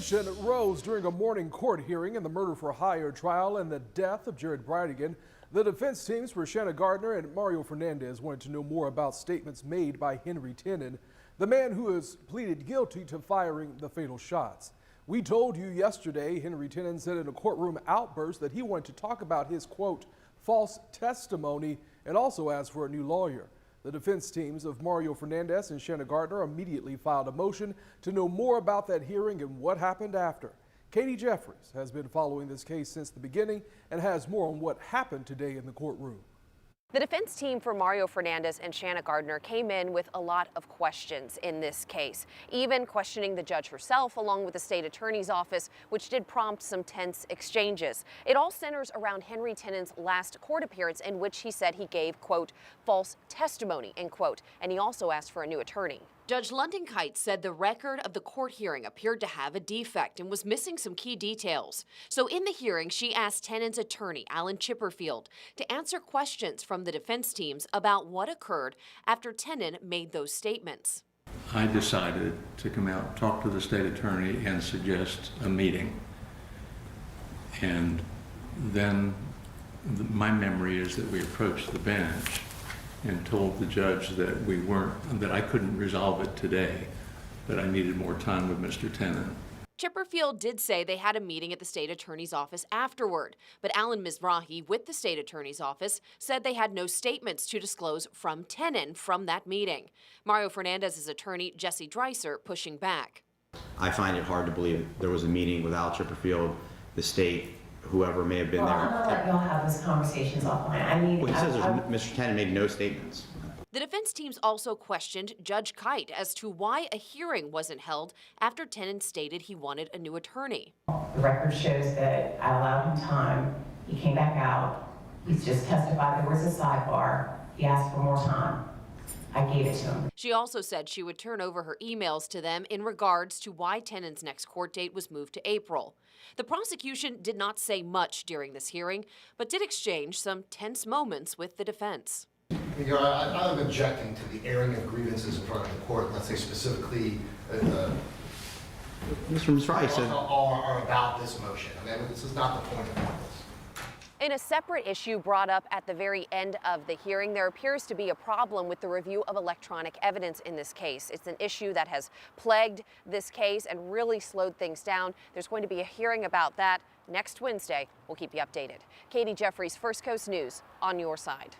Tension rose during a morning court hearing in the murder for hire trial and the death of Jared Bridegan. The defense teams for Shanna, Gardner, and Mario Fernandez wanted to know more about statements made by Henry Tenen, the man who has pleaded guilty to firing the fatal shots. We told you yesterday Henry Tenen said in a courtroom outburst that he wanted to talk about his, quote, false testimony, and also asked for a new lawyer. The defense teams of Mario Fernandez and Shanna Gardner immediately filed a motion to know more about that hearing and what happened after. Katie Jeffries has been following this case since the beginning and has more on what happened today in the courtroom. The defense team for Mario Fernandez and Shanna Gardner came in with a lot of questions in this case, even questioning the judge herself along with the state attorney's office, which did prompt some tense exchanges. It all centers around Henry Tenen's last court appearance in which he said he gave, quote, false testimony, end quote, and he also asked for a new attorney. Judge London-Kite said the record of the court hearing appeared to have a defect and was missing some key details. So in the hearing, she asked Tenen's attorney, Alan Chipperfield, to answer questions from the defense teams about what occurred after Tenen made those statements. I decided to come out, talk to the state attorney, and suggest a meeting. And then my memory is that we approached the bench and told the judge that that I couldn't resolve it today, that I needed more time with Mr. Tenen. Chipperfield did say they had a meeting at the state attorney's office afterward, but Alan Mizrahi with the state attorney's office said they had no statements to disclose from Tenen from that meeting. Mario Fernandez's attorney, Jesse Dreiser, pushing back. I find it hard to believe there was a meeting with Al Chipperfield, the state, whoever may have been there. I'm not letting y'all have those conversations offline. I mean, well, he says Mr. Tenen made no statements. The defense teams also questioned Judge Kite as to why a hearing wasn't held after Tenen stated he wanted a new attorney. The record shows that I allowed him time. He came back out. He's just testified there was a sidebar. He asked for more time. I gave it to him. She also said she would turn over her emails to them in regards to why Tenen's next court date was moved to April. The prosecution did not say much during this hearing, but did exchange some tense moments with the defense. Your Honor, I'm objecting to the airing of grievances in front of the court, let's say specifically Mr. Mizrahi said are about this motion. I mean, this is not the point of this. In a separate issue brought up at the very end of the hearing, there appears to be a problem with the review of electronic evidence in this case. It's an issue that has plagued this case and really slowed things down. There's going to be a hearing about that next Wednesday. We'll keep you updated. Katie Jeffries, First Coast News, on your side.